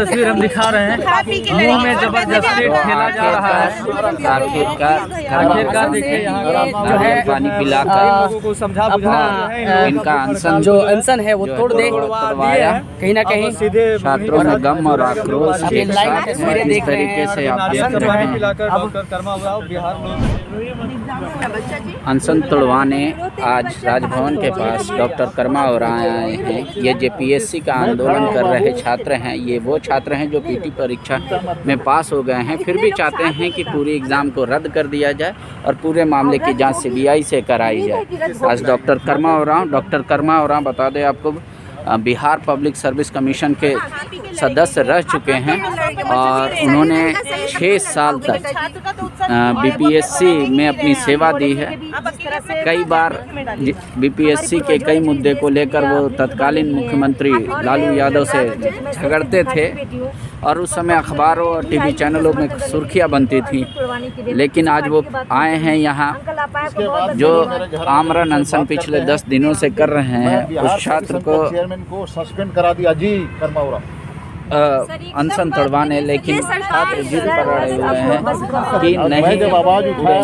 तस्वीर हम दिखा रहे हैं, मुंह में जबरदस्ती ठेला जा रहा है। आखिरकार देखिए यहाँ जो है पानी पिलाकर लोगों को समझा बुझा इनका अनशन जो अनशन है वो तोड़ दे कहीं ना कहीं। सीधे छात्रों में गम और आक्रोश आप ये एक लाइव साथ तस्वीरें इस देख रहे तरीके से आप देख पानी रहे हैं। पिलाकर डॉक्टर कर्मा उरांव बिहार अनशन तोड़वाने आज राजभवन के पास डॉक्टर कर्मा उरांव आए हैं। ये जेपीएससी का आंदोलन कर रहे छात्र हैं। ये वो छात्र हैं जो पीटी परीक्षा में पास हो गए हैं, फिर भी चाहते हैं कि पूरी एग्ज़ाम को रद्द कर दिया जाए और पूरे मामले की जांच सीबीआई से कराई जाए। आज डॉक्टर कर्मा उरांव बता दें आपको, बिहार पब्लिक सर्विस कमीशन के सदस्य रह चुके हैं और उन्होंने 6 साल तक बीपीएससी में अपनी सेवा दी है। कई बार बीपीएससी के कई मुद्दे को लेकर वो तत्कालीन मुख्यमंत्री लालू यादव से झगड़ते थे और उस समय अखबारों और टीवी चैनलों में सुर्खियां बनती थी। लेकिन आज वो आए हैं यहाँ, जो आमरण अनशन पिछले 10 दिनों से कर रहे हैं। उस छात्र को सस्पेंड करा दिया जी कर्मा उरांव अनशन तोड़वाने, लेकिन छात्र जिद पर अड़े हुए हैं कि नहीं। जब आवाज उठाए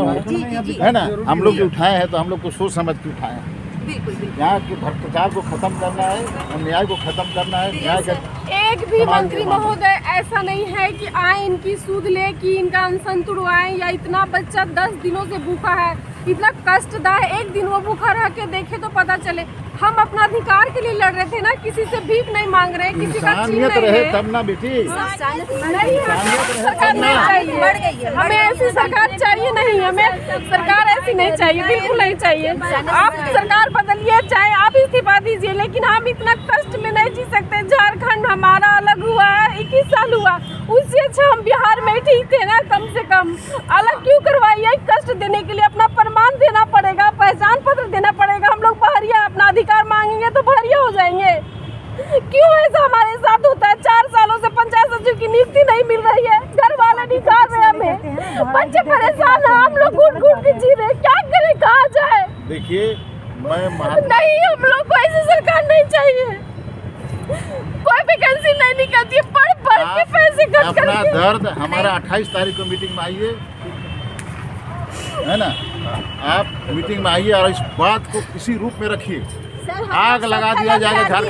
है ना, हम लोग जो उठाए हैं तो हम लोग को सोच समझ के उठाए हैं। यहाँ के भ्रष्टाचार को खत्म करना है, अन्याय को खत्म करना है। न्याय का एक भी मंत्री महोदय ऐसा नहीं है कि आए इनकी सूद ले कि इनका अनशन तुड़वाएं, या इतना बच्चा 10 दिनों से भूखा है, इतना कष्टदायक। एक दिन वो भूखा रह के देखे तो पता चले। हम अपना अधिकार के लिए लड़ रहे थे ना, किसी से भीख नहीं मांग रहे, किसी का छीन नहीं रहे है। तब ना बेटी, नहीं है, सरकार नहीं चाहिए, हमें ऐसी सरकार चाहिए नहीं, हमें सरकार ऐसी नहीं चाहिए, बिल्कुल नहीं चाहिए। आप सरकार बदलिए, चाहे आप इस्तीफा दीजिए, लेकिन हम इतना कष्ट में नहीं जी सकते। झारखंड हमारा अलग हुआ है, 21 साल हुआ, उससे अच्छा हम बिहार में ठीक थे ना। कम से कम अलग क्यों करवाइए? कष्ट देने के लिए अपना प्रमाण देना पड़ेगा, पहचान पत्र देना पड़ेगा। हम लोग बहरिया अपना अधिकार मांगेंगे तो बहरिया हो जाएंगे। क्यों ऐसा हमारे साथ होता है? 4 सालों से पंचायत सचिव की नियुक्ति नहीं मिल रही है, घर वाले निकाल रहे हमें, बच्चे परेशान है, हम लोग घुट घुट के जी रहे, क्या करें, कहाँ जाए? देखिए नहीं, हम लोग को ऐसी सरकार नहीं चाहिए। कोई वैकेंसी नहीं निकलती है, पढ़ के पैसे खर्च अपना करके। दर्द हमारा 28 तारीख को मीटिंग में आइए, है ना, आप मीटिंग में आइए और इस बात को किसी रूप में रखिए। आग लगा दिया जाएगा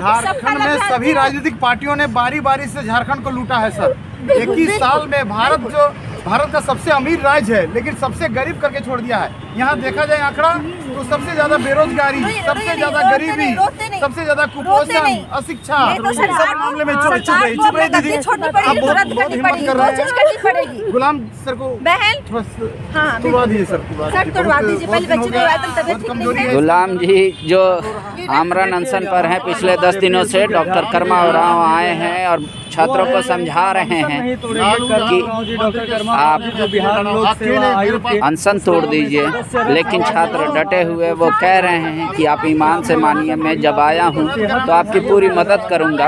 झारखंड में सभी राजनीतिक पार्टियों ने बारी बारी से झारखंड को लूटा है सर। 21 साल में भारत का सबसे अमीर राज्य है, लेकिन सबसे गरीब करके छोड़ दिया है। यहाँ देखा जाए आंकड़ा तो सबसे ज्यादा बेरोजगारी, सबसे ज्यादा गरीबी, सबसे ज्यादा कुपोषण, अशिक्षा, सब मामले में चुप रही दीदी। आप बहुत हिम्मत कर रहे हैं। गुलाम सर को तुड़वा दीजिए सर, तुड़वा दीजिए। गुलाम जी जो आमरण अनशन पर हैं पिछले 10 दिनों से, डॉक्टर कर्मा उरांव आए हैं और छात्रों को समझा रहे हैं कि आप अनशन तोड़ दीजिए। लेकिन छात्र डटे हुए वो कह रहे हैं कि आप ईमान से मानिए, मैं जब आया हूँ तो आपकी पूरी मदद करूँगा।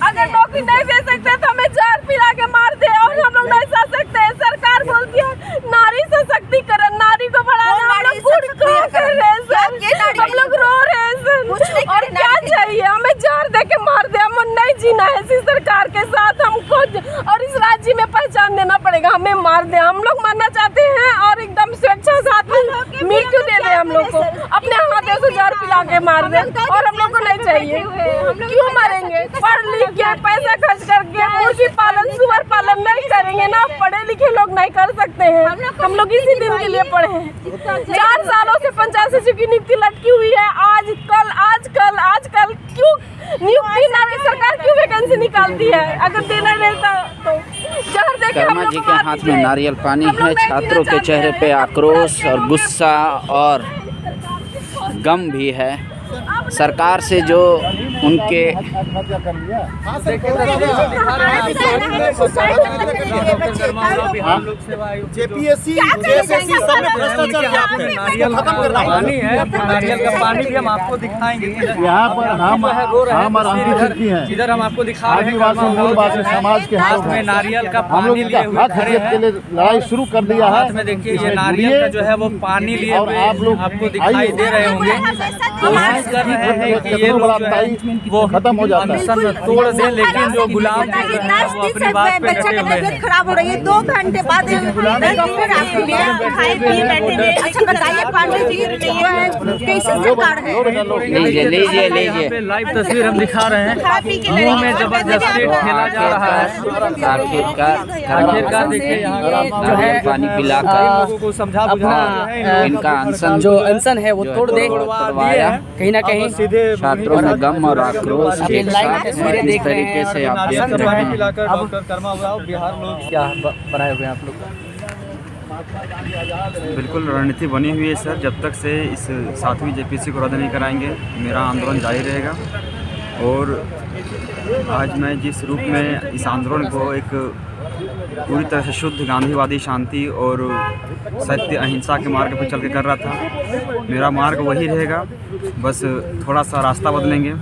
अगर नौकरी नहीं दे सकते तो हमें जार पिला के मार दे, और हम लोग नहीं सह सकते। सरकार बोलती है नारी सशक्तिकरण, नारी को बढ़ाना, हम लोग कर रहे हैं सर, हम लोग रो रहे हैं सर। और क्या चाहिए हमें? जार दे के मार दे, हम नहीं जीना है इसी सरकार के साथ हमको, और इस राज्य में पहचान देना पड़ेगा। हमें मार दे, हम लोग मरना चाहते हैं और एकदम स्वेच्छा साथ में मृत्यु दे दे हम लोग को, अपने हाथों से जार पिला के मार दे, और हम लोग को नहीं चाहिए। क्यों मरेंगे? पढ़ लिख के पैसा खर्च करके मुर्गी पालन, सुअर पालन नहीं करेंगे ना, पढ़े लिखे लोग नहीं कर सकते हैं। हम लोग इसी दिन के लिए पढ़े हैं। 4 सालों से पंचायत सचिव की नियुक्ति लटकी हुई है। आजकल क्यों नियुक्ति नारी सरकार क्यों वैकेंसी निकालती है? अगर देना रहता तो जहर देके हम कर्मा लोग जी को के मार हाथ दिए। में नारियल पानी है। छात्रों के चेहरे पे आक्रोश और गुस्सा और गम भी है। सरकार से जो उनके जेपीएससी जेएसएससी सब में भ्रष्टाचार नारियल का पानी है, नारियल का पानी भी हम आपको दिखाएंगे। यहाँ पर हम और अंकित हैं, इधर हम आपको दिखा रहे हैं समाज के हाथ में नारियल का पानी लिए हुए खड़े हैं। के लिए लड़ाई शुरू कर दिया है। हाथ में देखिए ये नारियल का जो है वो पानी लिए हुए आप लोग आपको दिखाई दे रहे होंगे। कोशिश कर रहे रहे हैं कि ये लोग जो है वो खत्म हो जाता है। अनशन तोड़ दें, लेकिन जो गुलाम जी जो है वो अपनी बात पे बच्चा डटे का हुए तबीयत हैं। खराब हो रही है, 2 घंटे बाद डॉक्टर आपके लिए खाए पिए बैठे हैं। अच्छा बताइए, पांडे जी कैसे सरकार है? लीजिए लीजिए लीजिए। यहाँ पे लाइव तस्वीर हम दिखा रहे हैं, मुंह में जबरदस्ती ठेला जा रहा है। आखिरकार देखिए यहाँ का जो है पानी पिलाकर लोगों को समझा बुझा इनका अनशन जो अनशन है वो तोड़ दे, तोड़वाया। कहीं ना कहीं सीधे छात्रों में गम और आक्रोश आप एक लाइव साथ तस्वीरें इस देख रहे तरीके हैं से आप देख अनशन रहे पानी हैं। पिलाकर डॉक्टर कर्मा हुआ बिहार लोग क्या बनाए हुए हैं आप लोग? बिल्कुल रणनीति बनी हुई है सर। जब तक से इस 7वीं जेपीएससी को रद्द नहीं कराएंगे मेरा आंदोलन जारी रहेगा। और आज मैं जिस रूप में इस आंदोलन को एक पूरी तरह से शुद्ध गांधीवादी शांति और सत्य अहिंसा के मार्ग पर चल के कर रहा था, मेरा मार्ग वही रहेगा। बस थोड़ा सा रास्ता बदलेंगे,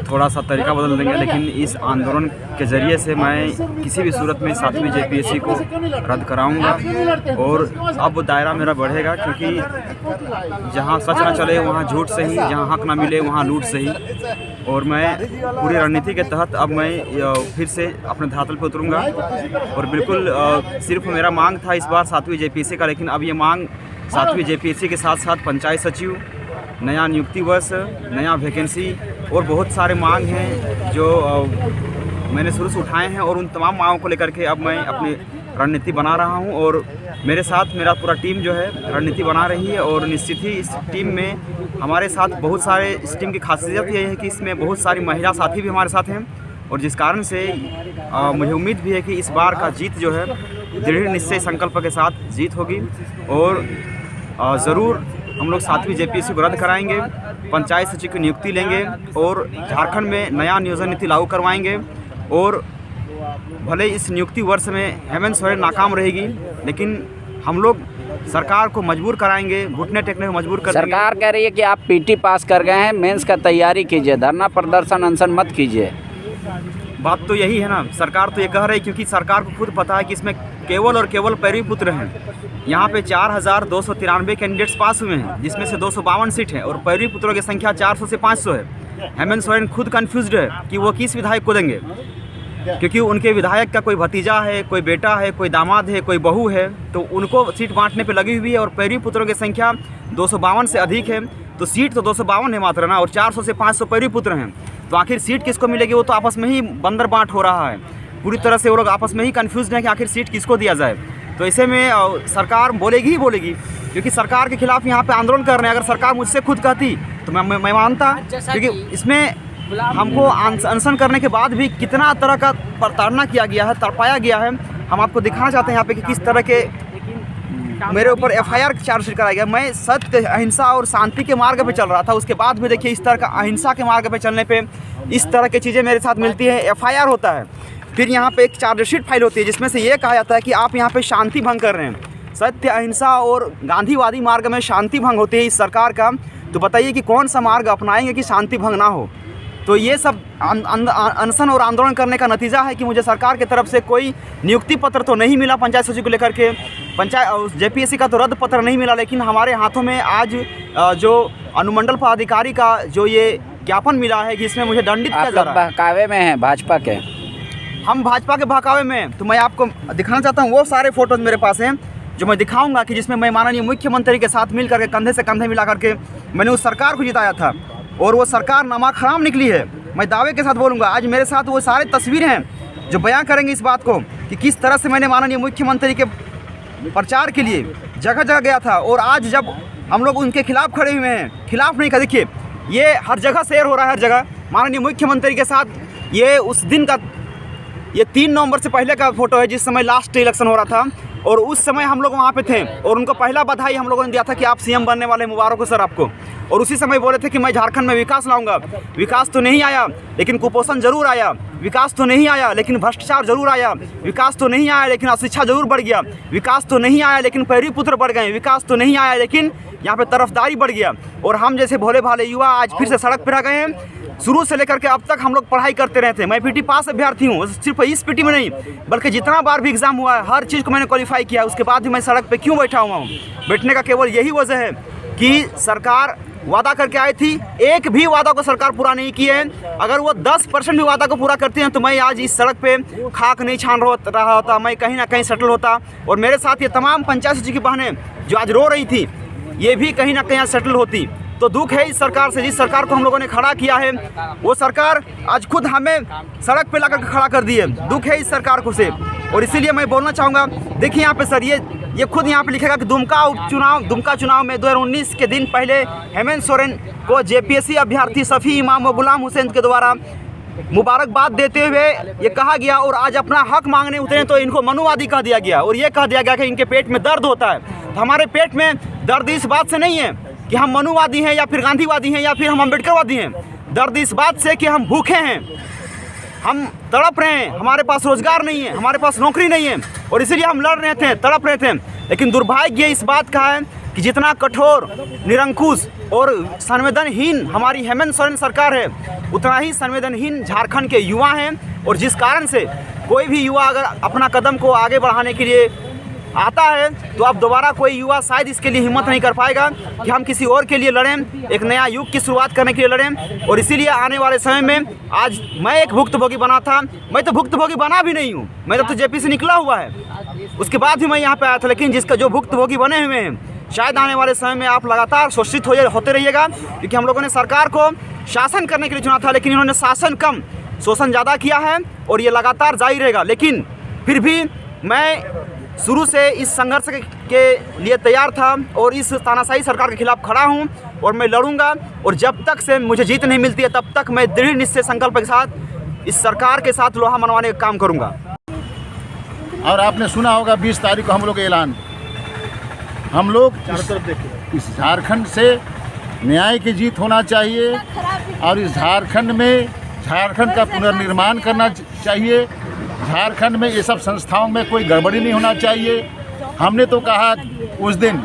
थोड़ा सा तरीका बदल देंगे, लेकिन इस आंदोलन के ज़रिए से मैं किसी भी सूरत में 7वीं जेपीएससी को रद्द कराऊंगा। और अब दायरा मेरा बढ़ेगा, क्योंकि जहां सच ना चले वहां झूठ सही, जहां हक ना मिले वहां लूट सही। और मैं पूरी रणनीति के तहत अब मैं फिर से अपने धरातल पर उतरूंगा। और बिल्कुल सिर्फ मेरा मांग था इस बार 7वीं जेपीएससी का, लेकिन अब ये मांग 7वीं जेपीएससी के साथ साथ पंचायत सचिव, नया नियुक्ति वर्ष, नया वैकेंसी और बहुत सारे मांग हैं जो मैंने शुरू से उठाए हैं। और उन तमाम मांगों को लेकर के अब मैं अपनी रणनीति बना रहा हूं। और मेरे साथ मेरा पूरा टीम जो है रणनीति बना रही है। और निश्चित ही इस टीम में हमारे साथ बहुत सारे, इस टीम की खासियत यह है कि इसमें बहुत सारी महिला साथी भी हमारे साथ हैं। और जिस कारण से मुझे उम्मीद भी है कि इस बार का जीत जो है दृढ़ निश्चय संकल्प के साथ जीत होगी। और ज़रूर हम लोग 7वीं जेपीएससी को रद्द कराएंगे, पंचायत सचिव की नियुक्ति लेंगे और झारखंड में नया नियोजन नीति लागू करवाएंगे। और भले इस नियुक्ति वर्ष में हेमंत सोरेन नाकाम रहेगी, लेकिन हम लोग सरकार को मजबूर कराएंगे, घुटने टेकने को मजबूर कर देंगे। सरकार कह रही है कि आप पीटी पास कर गए हैं, मेंस का तैयारी कीजिए, धरना प्रदर्शन अनशन मत कीजिए। बात तो यही है ना, सरकार तो ये कह रही है, क्योंकि सरकार को खुद पता है कि इसमें केवल और केवल पैरवी पुत्र हैं। यहाँ पे 4293 कैंडिडेट्स पास हुए हैं, जिसमें से 252 सीट है और पैरवी पुत्रों की संख्या 400 से 500 है। हेमंत सोरेन खुद कंफ्यूज्ड है कि वो किस विधायक को देंगे, क्योंकि उनके विधायक का कोई भतीजा है, कोई बेटा है, कोई दामाद है, कोई बहू है, तो उनको सीट बांटने पे लगी हुई है। और पैरवी पुत्रों की संख्या 252 से अधिक है, तो सीट तो 252 है मात्र ना, और 400 से 500 पैरवी पुत्र हैं। तो आखिर सीट किसको मिलेगी? वो तो आपस में ही बंदर बांट हो रहा है। पूरी तरह से वो लोग आपस में ही कंफ्यूज हैं कि आखिर सीट किसको दिया जाए। तो ऐसे में सरकार बोलेगी ही बोलेगी, क्योंकि सरकार के खिलाफ यहाँ पे आंदोलन कर रहे हैं। अगर सरकार मुझसे खुद कहती तो मैं मानता, क्योंकि इसमें हमको अनशन करने के बाद भी कितना तरह का प्रताड़ना किया गया है, तड़पाया गया है। हम आपको दिखाना चाहते हैं यहाँ पे कि किस तरह के मेरे ऊपर एफआईआर चार्जशीट कराया गया। मैं सत्य, अहिंसा और शांति के मार्ग पे चल रहा था, उसके बाद भी देखिए इस तरह का अहिंसा के मार्ग पे चलने पे इस तरह की चीज़ें मेरे साथ मिलती है। एफआईआर होता है, फिर यहाँ पे एक चार्जशीट फाइल होती है जिसमें से ये कहा जाता है कि आप यहाँ पे शांति भंग कर रहे हैं। सत्य, अहिंसा और गांधीवादी मार्ग में शांति भंग होती है इस सरकार का। तो बताइए कि कौन सा मार्ग अपनाएंगे कि शांति भंग ना हो। तो ये सब अनशन और आंदोलन करने का नतीजा है कि मुझे सरकार की तरफ से कोई नियुक्ति पत्र तो नहीं मिला पंचायत सचिव को लेकर के, पंचायत जेपीएससी का तो रद्द पत्र नहीं मिला, लेकिन हमारे हाथों में आज जो अनुमंडल पदाधिकारी का जो ये ज्ञापन मिला है कि इसमें मुझे दंडित किया जा रहा है। बहकावे में है भाजपा के, हम भाजपा के बहकावे में। तो मैं आपको दिखाना चाहता हूँ, वो सारे फोटोज मेरे पास हैं जो मैं दिखाऊंगा कि जिसमें मैं माननीय मुख्यमंत्री के साथ मिल करके कंधे से कंधे मिला करके मैंने उस सरकार को जिताया था, और वो सरकार नमक हराम निकली है। मैं दावे के साथ बोलूँगा, आज मेरे साथ वो सारे तस्वीरें हैं जो बयां करेंगे इस बात को कि किस तरह से मैंने माननीय मुख्यमंत्री के प्रचार के लिए जगह जगह गया था। और आज जब हम लोग उनके खिलाफ खड़े हुए हैं, खिलाफ नहीं, का देखिए ये हर जगह शेयर हो रहा है, हर जगह माननीय मुख्यमंत्री के साथ। ये उस दिन का, ये 3 नवंबर से पहले का फोटो है जिस समय लास्ट इलेक्शन हो रहा था, और उस समय हम लोग वहाँ पे थे और उनको पहला बधाई हम लोगों ने दिया था कि आप सीएम बनने वाले, मुबारक हो सर आपको। और उसी समय बोले थे कि मैं झारखंड में विकास लाऊंगा। विकास तो नहीं आया, लेकिन कुपोषण जरूर आया। विकास तो नहीं आया, लेकिन भ्रष्टाचार जरूर आया। विकास तो नहीं आया, लेकिन अशिक्षा जरूर बढ़ गया। विकास तो नहीं आया, लेकिन पैरवी पुत्र बढ़ गए। विकास तो नहीं आया, लेकिन यहाँ पे तरफदारी बढ़ गया। और हम जैसे भोले भाले युवा आज फिर से सड़क पर आ गए हैं। शुरू से लेकर के अब तक हम लोग पढ़ाई करते रहे थे। मैं पीटी पास अभ्यर्थी हूँ, सिर्फ इस पीटी में नहीं बल्कि जितना बार भी एग्जाम हुआ है हर चीज़ को मैंने क्वालिफाई किया। उसके बाद भी मैं सड़क पे क्यों बैठा हुआ हूँ? बैठने का केवल यही वजह है कि सरकार वादा करके आई थी, एक भी वादा को सरकार पूरा नहीं किए हैं। अगर वो 10% भी वादा को पूरा करती हैं तो मैं आज इस सड़क पे खाक नहीं छान रहा होता, मैं कहीं ना कहीं सेटल होता। और मेरे साथ ये तमाम पंचायत सचिव की बहनें जो आज रो रही थी, ये भी कहीं ना कहीं सेटल होती। तो दुख है इस सरकार से, जिस सरकार को हम लोगों ने खड़ा किया है वो सरकार आज खुद हमें सड़क पे लाकर खड़ा कर दी है। दुख है इस सरकार को से। और इसीलिए मैं बोलना चाहूँगा, देखिए यहाँ पे सर ये खुद यहाँ पे लिखेगा कि दुमका चुनाव में 2019 के दिन पहले हेमंत सोरेन को जेपीएससी अभ्यर्थी शफी इमाम व गुलाम हुसैन के द्वारा मुबारकबाद देते हुए ये कहा गया, और आज अपना हक मांगने उतरे तो इनको मनुवादी कह दिया गया और ये कह दिया गया कि इनके पेट में दर्द होता है। तो हमारे पेट में दर्द इस बात से नहीं है कि हम मनुवादी हैं या फिर गांधीवादी हैं या फिर हम अम्बेडकरवादी हैं। दर्द इस बात से कि हम भूखे हैं, हम तड़प रहे हैं, हमारे पास रोजगार नहीं है, हमारे पास नौकरी नहीं है, और इसीलिए हम लड़ रहे थे, तड़प रहे थे। लेकिन दुर्भाग्य इस बात का है कि जितना कठोर, निरंकुश और संवेदनहीन हमारी हेमंत सोरेन सरकार है, उतना ही संवेदनहीन झारखंड के युवा हैं। और जिस कारण से कोई भी युवा अगर अपना कदम को आगे बढ़ाने के लिए आता है तो अब दोबारा कोई युवा शायद इसके लिए हिम्मत नहीं कर पाएगा कि हम किसी और के लिए लड़ें, एक नया युग की शुरुआत करने के लिए लड़ें। और इसीलिए आने वाले समय में आज मैं एक भुक्तभोगी बना था, मैं तो भुक्तभोगी बना भी नहीं हूँ, मेरा तो जेपी से निकला हुआ है, उसके बाद भी मैं यहाँ पे आया था। लेकिन जिसका जो भुक्तभोगी बने हुए हैं, शायद आने वाले समय में आप लगातार शोषित होते रहिएगा, क्योंकि हम लोगों ने सरकार को शासन करने के लिए चुना था, लेकिन इन्होंने शासन कम शोषण ज़्यादा किया है और ये लगातार जारी रहेगा। लेकिन फिर भी मैं शुरू से इस संघर्ष के लिए तैयार था और इस तानाशाही सरकार के खिलाफ खड़ा हूं और मैं लड़ूंगा। और जब तक से मुझे जीत नहीं मिलती है तब तक मैं दृढ़ निश्चय संकल्प के साथ इस सरकार के साथ लोहा मनवाने का काम करूंगा। और आपने सुना होगा 20 तारीख को हम लोग ऐलान, हम लोग इस झारखंड से न्याय की जीत होना चाहिए और इस झारखंड में झारखंड का पुनर्निर्माण करना चाहिए। झारखंड में ये सब संस्थाओं में कोई गड़बड़ी नहीं होना चाहिए। हमने तो कहा उस दिन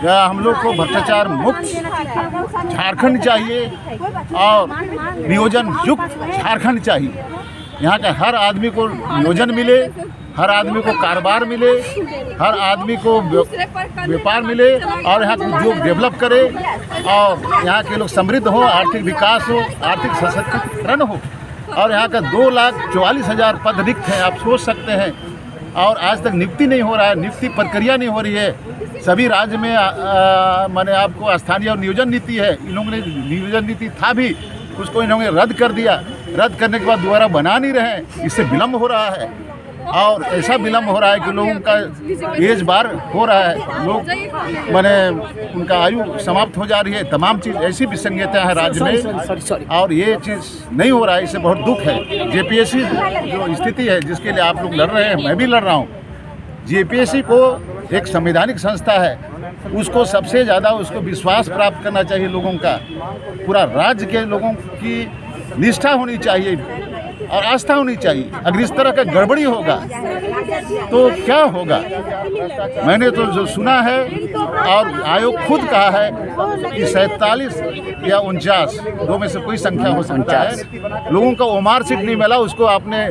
हम लोग को भ्रष्टाचार मुक्त झारखंड चाहिए और नियोजन युक्त झारखंड चाहिए। यहाँ का हर आदमी को नियोजन मिले, हर आदमी को कारोबार मिले, हर आदमी को व्यापार मिले और यहाँ को उद्योग डेवलप करे और यहाँ के लोग समृद्ध हो, आर्थिक विकास हो, आर्थिक सशक्तिकरण हो। और यहाँ का 2,44,000 पद रिक्त हैं, आप सोच सकते हैं। और आज तक नियुक्ति नहीं हो रहा है, नियुक्ति प्रक्रिया नहीं हो रही है। सभी राज्य में माने आपको स्थानीय और नियोजन नीति है, इन लोगों ने नियोजन नीति था भी, उसको इन्होंने रद्द कर दिया। रद्द करने के बाद दोबारा बना नहीं रहे, इससे विलम्ब हो रहा है। और ऐसा विलम्ब हो रहा है कि लोगों का एज बार हो रहा है, लोग माने उनका आयु समाप्त हो जा रही है। तमाम चीज़ ऐसी विसंगतता है राज्य में और ये चीज़ नहीं हो रहा है, इससे बहुत दुख है। जेपीएससी जो स्थिति है जिसके लिए आप लोग लड़ रहे हैं, मैं भी लड़ रहा हूँ। जेपीएससी को एक संवैधानिक संस्था है, उसको सबसे ज़्यादा उसको विश्वास प्राप्त करना चाहिए लोगों का। पूरा राज्य के लोगों की निष्ठा होनी चाहिए और आस्था होनी चाहिए। अगर इस तरह का गड़बड़ी होगा तो क्या होगा? मैंने तो जो सुना है और आयोग खुद कहा है कि 47 या 49 दो में से कोई संख्या हो सकता है लोगों का ओमार सीट नहीं मिला, उसको आपने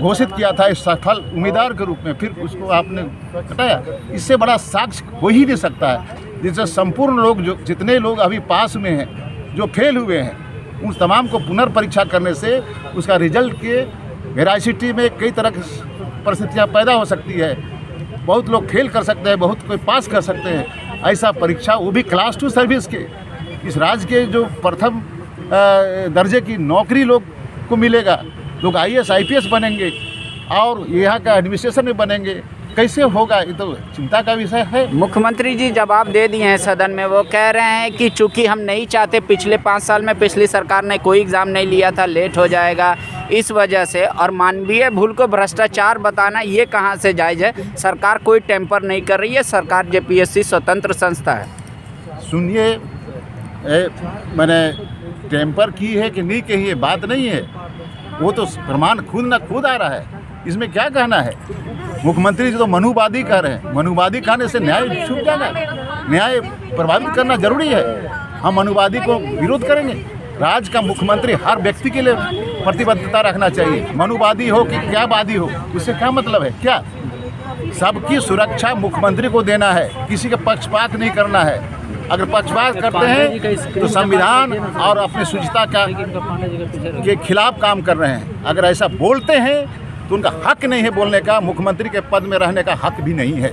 घोषित किया था इस सफल उम्मीदवार के रूप में, फिर उसको आपने हटाया। इससे बड़ा साक्ष्य हो ही नहीं सकता है जिससे संपूर्ण लोग जो जितने लोग अभी पास में हैं, जो फेल हुए हैं, उन तमाम को पुनर्परीक्षा करने से उसका रिजल्ट के वेराइसिटी में कई तरह की परिस्थितियाँ पैदा हो सकती है। बहुत लोग फेल कर सकते हैं, बहुत कोई पास कर सकते हैं। ऐसा परीक्षा, वो भी क्लास 2 सर्विस के, इस राज्य के जो प्रथम दर्जे की नौकरी लोग को मिलेगा, लोग IAS IPS बनेंगे और यहाँ का एडमिनिस्ट्रेशन में बनेंगे। कैसे होगा? ये तो चिंता का विषय है। मुख्यमंत्री जी जवाब दे दिए हैं सदन में, वो कह रहे हैं कि चूंकि हम नहीं चाहते, पिछले 5 साल में पिछली सरकार ने कोई एग्ज़ाम नहीं लिया था, लेट हो जाएगा इस वजह से, और मानवीय भूल को भ्रष्टाचार बताना ये कहाँ से जायज़ है? सरकार कोई टेम्पर नहीं कर रही है, सरकार जेपीएससी स्वतंत्र संस्था है। सुनिए, मैंने टेम्पर की है कि नहीं की है बात नहीं है, वो तो प्रमाण खुद न खुद आ रहा है। इसमें क्या कहना है? मुख्यमंत्री जी तो मनुवादी कह रहे हैं, मनुवादी कहने से न्याय छूट जाएगा। न्याय प्रभावित करना जरूरी है, हम मनुवादी को विरोध करेंगे। राज्य का मुख्यमंत्री हर व्यक्ति के लिए प्रतिबद्धता रखना चाहिए, मनुवादी हो कि क्या वादी हो, उससे क्या मतलब है? क्या सबकी सुरक्षा मुख्यमंत्री को देना है, किसी का पक्षपात नहीं करना है। अगर पक्षपात करते हैं तो संविधान और अपनी शुचिता के खिलाफ काम कर रहे हैं। अगर ऐसा बोलते हैं तो उनका हक नहीं है बोलने का, मुख्यमंत्री के पद में रहने का हक भी नहीं है।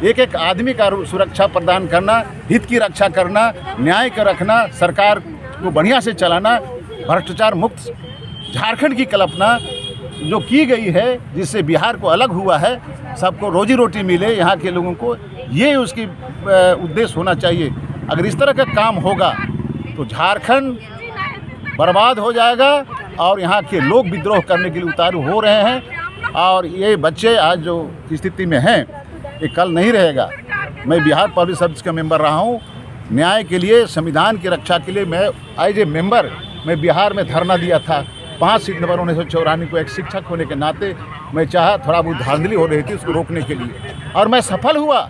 एक एक आदमी का सुरक्षा प्रदान करना, हित की रक्षा करना, न्याय का रखना, सरकार को बढ़िया से चलाना, भ्रष्टाचार मुक्त झारखंड की कल्पना जो की गई है, जिससे बिहार को अलग हुआ है, सबको रोजी रोटी मिले यहाँ के लोगों को, ये उसकी उद्देश्य होना चाहिए। अगर इस तरह का काम होगा तो झारखंड बर्बाद हो जाएगा और यहाँ के लोग विद्रोह करने के लिए उतारू हो रहे हैं। और ये बच्चे आज जो स्थिति में हैं ये कल नहीं रहेगा। मैं बिहार पब्लिक सर्विस का मेंबर रहा हूँ। न्याय के लिए, संविधान की रक्षा के लिए मैं एज ए मेंबर मैं बिहार में धरना दिया था 5 सितंबर 1994 को। एक शिक्षक होने के नाते मैं चाहा, थोड़ा बहुत धांधली हो रही थी उसको रोकने के लिए, और मैं सफल हुआ।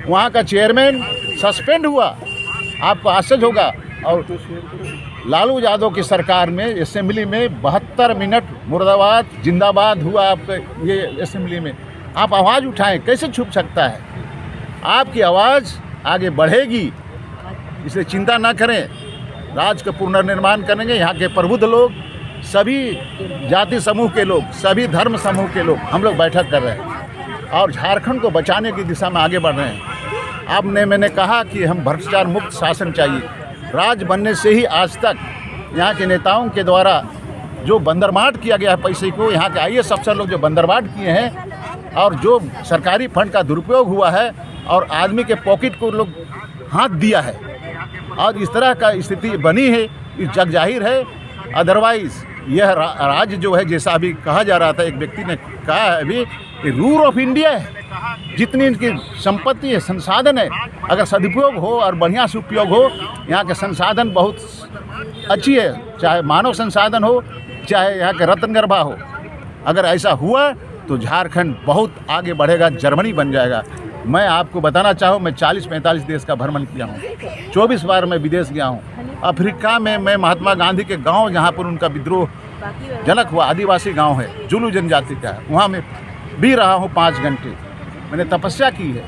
वहाँ का चेयरमैन सस्पेंड हुआ, आपको आश्चर्य होगा। और लालू यादव की सरकार में असेंबली में 72 मिनट मुर्दाबाद जिंदाबाद हुआ आपके ये असेंबली में। आप आवाज़ उठाएं, कैसे छुप सकता है? आपकी आवाज़ आगे बढ़ेगी, इसलिए चिंता ना करें। राज्य का पुनर्निर्माण करेंगे। यहाँ के प्रबुद्ध लोग, सभी जाति समूह के लोग, सभी धर्म समूह के लोग हम लोग बैठक कर रहे हैं और झारखंड को बचाने की दिशा में आगे बढ़ रहे हैं। अब मैंने कहा कि हम भ्रष्टाचार मुक्त शासन चाहिए। राज्य बनने से ही आज तक यहाँ के नेताओं के द्वारा जो बंदरबांट किया गया है पैसे को, यहाँ के IAS अफसर लोग जो बंदरबांट किए हैं और जो सरकारी फंड का दुरुपयोग हुआ है और आदमी के पॉकेट को लोग हाथ दिया है, और इस तरह का स्थिति बनी है, इस जग जाहिर है। अदरवाइज़ यह राज्य जो है, जैसा अभी कहा जा रहा था, एक व्यक्ति ने कहा है अभी, रूल ऑफ इंडिया है। जितनी इनकी संपत्ति है, संसाधन है, अगर सदुपयोग हो और बढ़िया से उपयोग हो, यहाँ के संसाधन बहुत अच्छी है, चाहे मानव संसाधन हो, चाहे यहाँ के रत्नगर्भा हो। अगर ऐसा हुआ तो झारखंड बहुत आगे बढ़ेगा, जर्मनी बन जाएगा। मैं आपको बताना चाहूँ, मैं 40-45 देश का भ्रमण किया हूँ, 24 बार मैं विदेश गया हूँ। अफ्रीका में मैं महात्मा गांधी के गांव, जहाँ पर उनका विद्रोह जनक हुआ, आदिवासी गांव है, जुलू जनजाति का है, वहाँ मैं भी रहा हूँ 5 घंटे। मैंने तपस्या की है।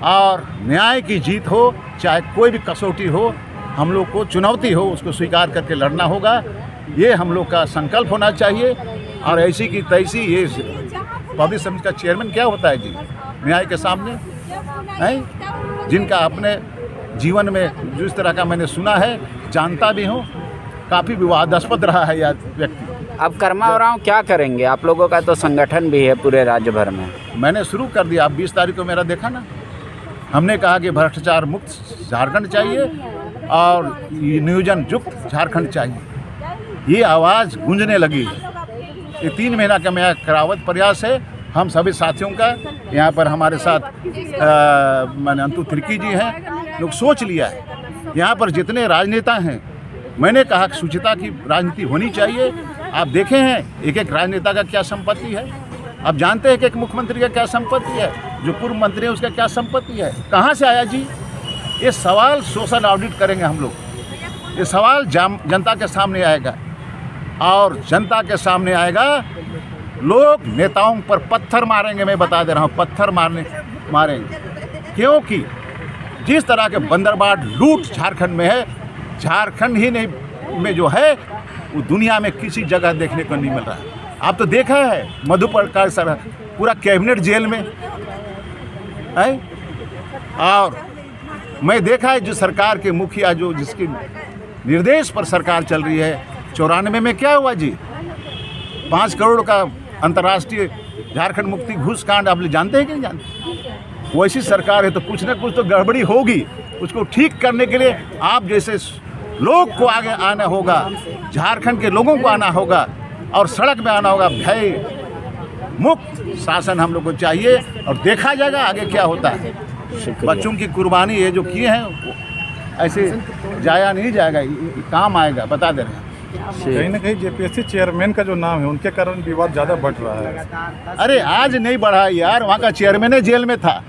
और न्याय की जीत हो, चाहे कोई भी कसौटी हो, हम लोग को चुनौती हो, उसको स्वीकार करके लड़ना होगा। ये हम लोग का संकल्प होना चाहिए। और ऐसी की तैसी ये पब्लिक सर्विस का चेयरमैन क्या होता है जी न्याय के सामने, है जिनका अपने जीवन में जिस तरह का मैंने सुना है, जानता भी हूँ, काफ़ी विवादास्पद रहा है यह व्यक्ति। अब कर्मा उरांव क्या करेंगे? आप लोगों का तो संगठन भी है पूरे राज्य भर में। मैंने शुरू कर दिया। आप 20 तारीख को मेरा देखा ना, हमने कहा कि भ्रष्टाचार मुक्त झारखंड चाहिए और नियोजन युक्त झारखंड चाहिए। ये आवाज़ गूंजने लगी है। ये 3 महीना का मेरा करावत प्रयास है। हम सभी साथियों का, यहाँ पर हमारे साथ मैंने अंतु तिर्की जी हैं, लोग सोच लिया है। यहाँ पर जितने राजनेता हैं, मैंने कहा कि शुचिता की राजनीति होनी चाहिए। आप देखे हैं एक एक राजनेता का क्या संपत्ति है। आप जानते हैं कि एक मुख्यमंत्री का क्या संपत्ति है, जो पूर्व मंत्री है उसका क्या संपत्ति है, कहाँ से आया जी। ये सवाल सोशल ऑडिट करेंगे हम लोग। ये सवाल जनता के सामने आएगा और जनता के सामने आएगा। लोग नेताओं पर पत्थर मारेंगे, मैं बता दे रहा हूँ, पत्थर मारेंगे, क्योंकि जिस तरह के बंदरबाट लूट झारखंड में है, झारखंड ही नहीं में जो है वो दुनिया में किसी जगह देखने को नहीं मिल रहा है। आप तो देखा है मधुप्रकाश सर पूरा कैबिनेट जेल में है। और मैं देखा है जो सरकार के मुखिया, जो जिसके निर्देश पर सरकार चल रही है, 94 में क्या हुआ जी, 5 करोड़ का अंतर्राष्ट्रीय झारखंड मुक्ति घूस कांड आप लोग जानते हैं कि नहीं जानते। वैसी सरकार है तो कुछ ना कुछ तो गड़बड़ी होगी। उसको ठीक करने के लिए आप जैसे लोग को आगे आना होगा, झारखंड के लोगों को आना होगा और सड़क में आना होगा। भय मुक्त शासन हम लोग को चाहिए और देखा जाएगा आगे क्या होता है। बच्चों की कुर्बानी ये जो किए हैं वो ऐसे जाया नहीं जाएगा, ये काम आएगा, बता दे रहे हैं। कहीं ना कहीं जेपीएससी चेयरमैन का जो नाम है उनके कारण विवाद ज़्यादा बढ़ रहा है। अरे आज नहीं बढ़ा यार, वहाँ का चेयरमैन है जेल में था,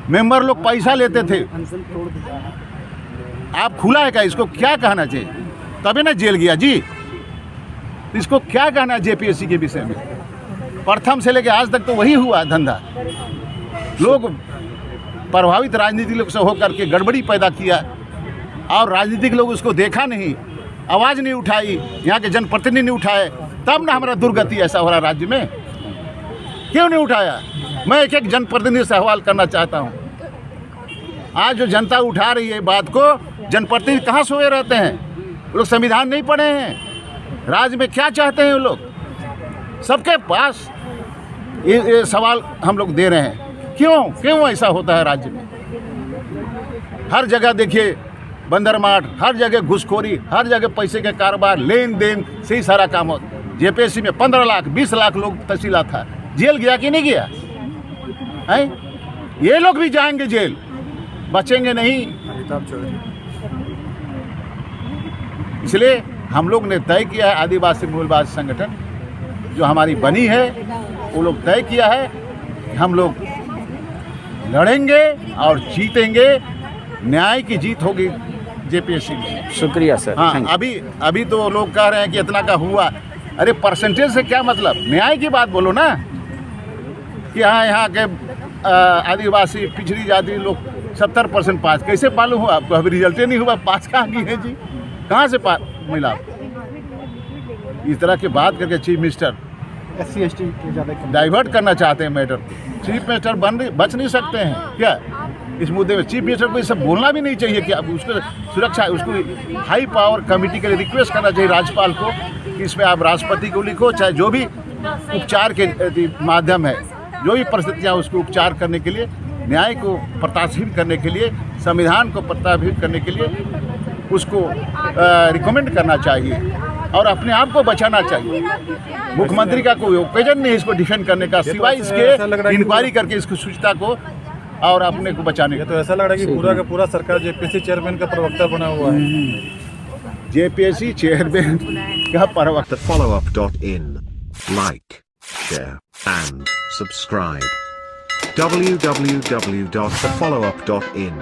मेंबर लोग पैसा लेते थे। आप खुला है क्या? इसको क्या कहना चाहिए? तभी ना जेल गया जी। इसको क्या कहना है जेपीएससी के विषय में? प्रथम से लेके आज तक तो वही हुआ धंधा। लोग प्रभावित राजनीतिक लोग से होकर के गड़बड़ी पैदा किया और राजनीतिक लोग उसको देखा नहीं, आवाज़ नहीं उठाई, यहाँ के जनप्रतिनिधि नहीं उठाए, तब ना हमारा दुर्गति ऐसा हो रहा राज्य में। क्यों नहीं उठाया? मैं एक एक जनप्रतिनिधि से सवाल करना चाहता हूँ। आज जो जनता उठा रही है बात को, जनप्रतिनिधि कहाँ सोए रहते हैं? वो लोग संविधान नहीं पढ़े हैं। राज्य में क्या चाहते हैं वो लोग? सबके पास ये सवाल हम लोग दे रहे हैं। क्यों ऐसा होता है राज्य में? हर जगह देखिए बंदरमाट, हर जगह घुसखोरी, हर जगह पैसे के कारोबार, लेन देन से ही सारा काम होता। जेपीएससी में 15 लाख 20 लाख लोग तहसीला था, जेल गया कि नहीं गया है? ये लोग भी जाएंगे जेल, बचेंगे नहीं। इसलिए हम लोग ने तय किया है, आदिवासी मूलवासी संगठन जो हमारी बनी है, वो लोग तय किया है कि हम लोग लड़ेंगे और जीतेंगे। न्याय की जीत होगी जेपीएससी में। शुक्रिया सर। हाँ, अभी तो लोग कह रहे हैं कि इतना का हुआ। अरे परसेंटेज से क्या मतलब? न्याय की बात बोलो ना कि हाँ यहाँ के आदिवासी पिछड़ी जाति लोग 70% पास। कैसे मालूम हुआ आपको? अभी रिजल्ट नहीं हुआ, पास कहाँ की है जी? कहाँ से पास मिला? इस तरह की बात करके चीफ मिनिस्टर SC/ST डाइवर्ट करना चाहते हैं मैटर। चीफ मिनिस्टर बच नहीं सकते हैं क्या इस मुद्दे में? चीफ मिनिस्टर को ये सब बोलना भी नहीं चाहिए कि अब उसको सुरक्षा, उसको हाई पावर कमेटी के लिए रिक्वेस्ट करना चाहिए राज्यपाल को कि इसमें आप राष्ट्रपति को लिखो, चाहे जो भी उपचार के माध्यम है, जो भी परिस्थितियाँ, उसको उपचार करने के लिए, न्याय को प्रत्याशित करने के लिए, संविधान को प्रत्याशित करने के लिए उसको रिकमेंड करना चाहिए और अपने आप को बचाना चाहिए। मुख्यमंत्री का कोई ओकेजन नहीं इसको डिफेंड करने का, सिवाय इसके इंक्वायरी करके इसको सूचना को और अपने को बचाने का। तो ऐसा लग रहा है कि पूरा का पूरा सरकार जेपीएससी चेयरमैन का प्रवक्ता बना हुआ है। जेपीएससी चेयरमैन का प्रवक्ता। thefollowup.in. Like, share and subscribe. www.thefollowup.in